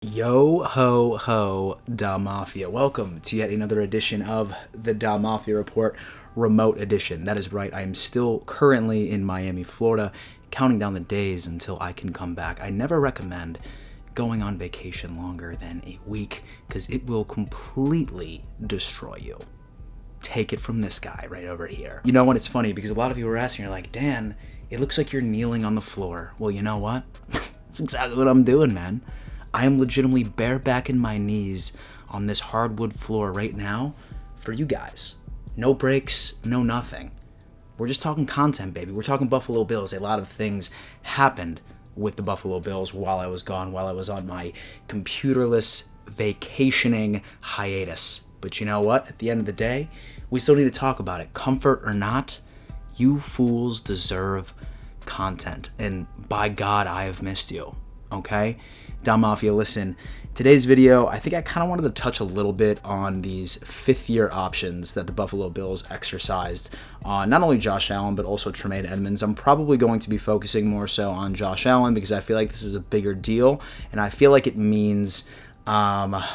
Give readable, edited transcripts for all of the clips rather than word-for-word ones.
Yo ho ho, Da Mafia. Welcome to yet another edition of the Da Mafia Report, remote edition. That is right, I am still currently in Miami, Florida, counting down the days until I can come back. I never recommend going on vacation longer than a week because it will completely destroy you. Take it from this guy right over here. You know what? It's funny because a lot of you were asking, you're like, Dan, it looks like you're kneeling on the floor. Well, you know what? That's exactly what I'm doing, man. I am legitimately barebacking my knees on this hardwood floor right now for you guys. No breaks, no nothing. We're just talking content, baby. We're talking Buffalo Bills. A lot of things happened with the Buffalo Bills while I was gone, while I was on my computerless vacationing hiatus. But you know what? At the end of the day, we still need to talk about it. Comfort or not, you fools deserve content. And by God, I have missed you. Okay? Da Mafia, listen, today's video, I think I kind of wanted to touch a little bit on these fifth-year options that the Buffalo Bills exercised on not only Josh Allen, but also Tremaine Edmonds. I'm probably going to be focusing more so on Josh Allen because I feel like this is a bigger deal, and I feel like it means a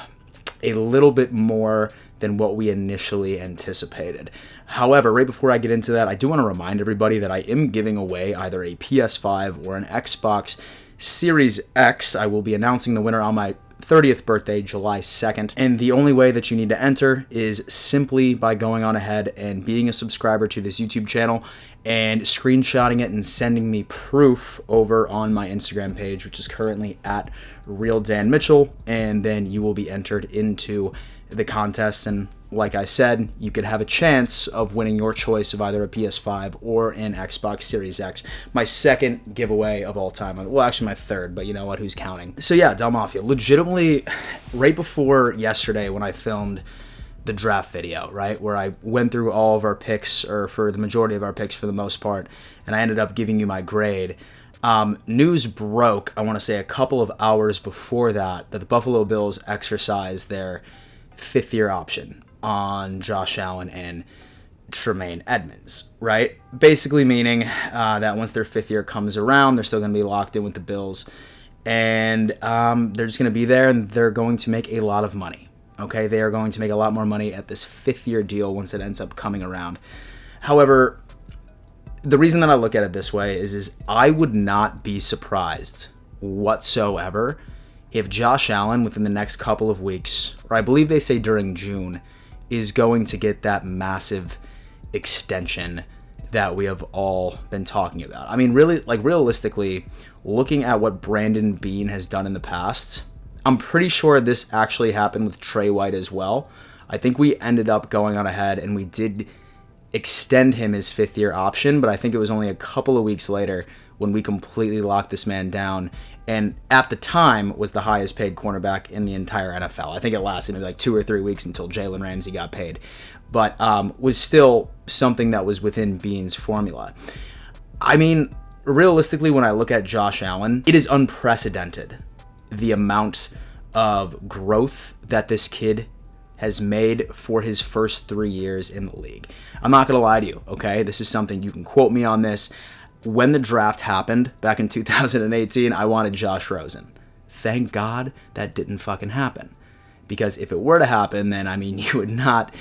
little bit more than what we initially anticipated. However, right before I get into that, I do want to remind everybody that I am giving away either a PS5 or an Xbox Series X. I will be announcing the winner on my 30th birthday, July 2nd. And the only way that you need to enter is simply by going on ahead and being a subscriber to this YouTube channel and screenshotting it and sending me proof over on my Instagram page, which is currently at Real Dan Mitchell. And then you will be entered into the contest. And like I said, you could have a chance of winning your choice of either a PS5 or an Xbox Series X. My second giveaway of all time. Well, actually my third, but you know what? Who's counting? So yeah, Da Mafia. Legitimately, right before yesterday when I filmed the draft video, right, where I went through all of our picks, or for the majority of our picks for the most part, and I ended up giving you my grade. News broke, I want to say a couple of hours before that the Buffalo Bills exercised their fifth-year option on Josh Allen and Tremaine Edmonds, right? Basically meaning that once their fifth year comes around, they're still going to be locked in with the Bills, and they're just going to be there, and they're going to make a lot of money, okay? They are going to make a lot more money at this fifth-year deal once it ends up coming around. However, the reason that I look at it this way is I would not be surprised whatsoever if Josh Allen, within the next couple of weeks, or I believe they say during June, is going to get that massive extension that we have all been talking about. I mean, really, like realistically, looking at what Brandon Beane has done in the past, I'm pretty sure this actually happened with Trey White as well. I think we ended up going on ahead and we did extend him his fifth-year option, but I think it was only a couple of weeks later when we completely locked this man down, and at the time was the highest paid cornerback in the entire NFL. I think it lasted maybe like 2 or 3 weeks until Jalen Ramsey got paid, but was still something that was within Beane's formula. I mean, realistically, when I look at Josh Allen, it is unprecedented the amount of growth that this kid has made for his first 3 years in the league. I'm not going to lie to you, okay? This is something, you can quote me on this. When the draft happened back in 2018, I wanted Josh Rosen. Thank God that didn't fucking happen. Because if it were to happen, then, I mean, you would not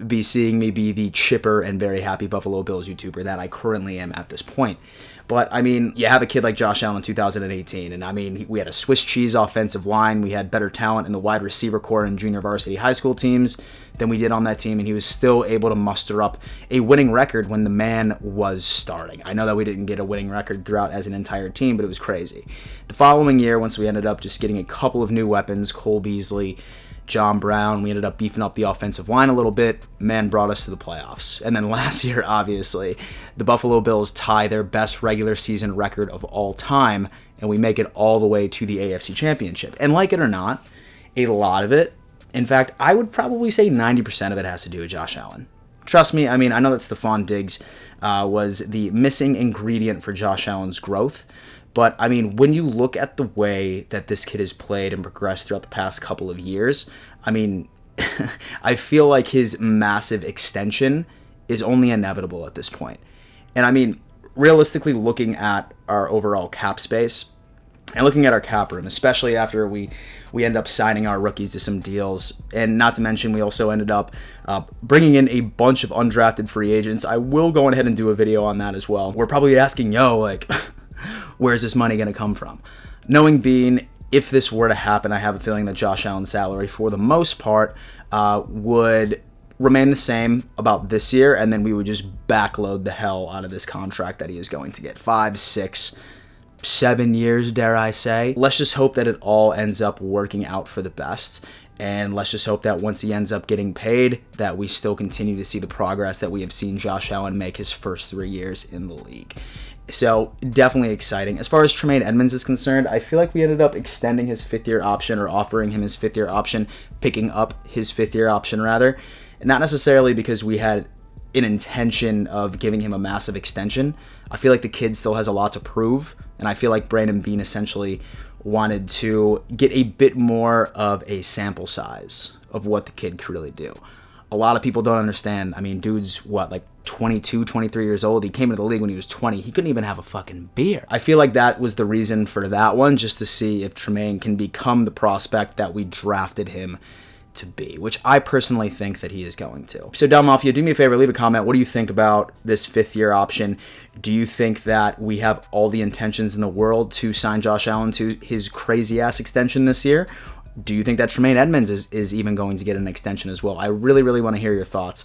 be seeing me be the chipper and very happy Buffalo Bills YouTuber that I currently am at this point. But, I mean, you have a kid like Josh Allen in 2018, and, I mean, we had a Swiss cheese offensive line. We had better talent in the wide receiver core and junior varsity high school teams than we did on that team, and he was still able to muster up a winning record when the man was starting. I know that we didn't get a winning record throughout as an entire team, but it was crazy. The following year, once we ended up just getting a couple of new weapons, Cole Beasley, John Brown, we ended up beefing up the offensive line a little bit. Man brought us to the playoffs. And then last year, obviously, the Buffalo Bills tie their best regular season record of all time, and we make it all the way to the AFC Championship. And like it or not, a lot of it, in fact, I would probably say 90% of it has to do with Josh Allen. Trust me, I mean, I know that Stephon Diggs was the missing ingredient for Josh Allen's growth. But, I mean, when you look at the way that this kid has played and progressed throughout the past couple of years, I mean, I feel like his massive extension is only inevitable at this point. And, I mean, realistically, looking at our overall cap space, And looking at our cap room, especially after we end up signing our rookies to some deals, and not to mention we also ended up bringing in a bunch of undrafted free agents. I will go ahead and do a video on that as well. We're probably asking, like, where's this money going to come from? Knowing being, if this were to happen, I have a feeling that Josh Allen's salary, for the most part, would remain the same about this year, and then we would just backload the hell out of this contract that he is going to get. 5, 6, 7 years, dare I say. Let's just hope that it all ends up working out for the best. And let's just hope that once he ends up getting paid, that we still continue to see the progress that we have seen Josh Allen make his first 3 years in the league. So definitely exciting. As far as Tremaine Edmonds is concerned, I feel like we ended up extending his 5th-year option, or offering him his 5th-year option, picking up his 5th-year option rather. Not necessarily because we had an intention of giving him a massive extension. I feel like the kid still has a lot to prove, and I feel like Brandon Beane essentially wanted to get a bit more of a sample size of what the kid could really do. A lot of people don't understand. I mean, dude's like 22, 23 years old. He came into the league when he was 20. He couldn't even have a fucking beer. I feel like that was the reason for that one, just to see if Tremaine can become the prospect that we drafted him to be, which I personally think that he is going to. So Dal Mafia, do me a favor, leave a comment. What do you think about this 5th-year option? Do you think that we have all the intentions in the world to sign Josh Allen to his crazy-ass extension this year? Do you think that Tremaine Edmonds is even going to get an extension as well? I really, really want to hear your thoughts.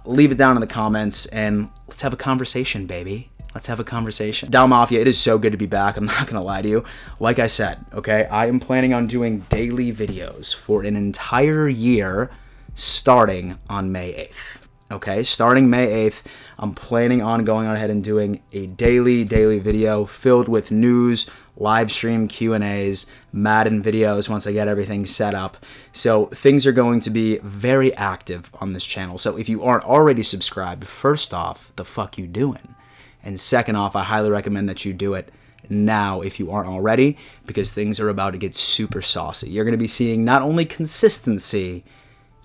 Leave it down in the comments, and let's have a conversation, baby. Let's have a conversation. Dal Mafia, it is so good to be back. I'm not going to lie to you. Like I said, okay, I am planning on doing daily videos for an entire year starting on May 8th. Okay, starting May 8th, I'm planning on going on ahead and doing a daily video filled with news, live stream Q&As, Madden videos once I get everything set up. So things are going to be very active on this channel. So if you aren't already subscribed, first off, the fuck you doing? And second off, I highly recommend that you do it now if you aren't already, because things are about to get super saucy. You're going to be seeing not only consistency,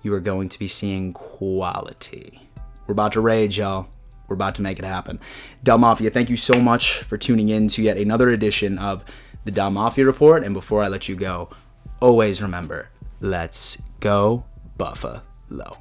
you are going to be seeing quality. We're about to rage, y'all. We're about to make it happen. Dal Mafia, thank you so much for tuning in to yet another edition of the Dal Mafia Report. And before I let you go, always remember, let's go Buffalo.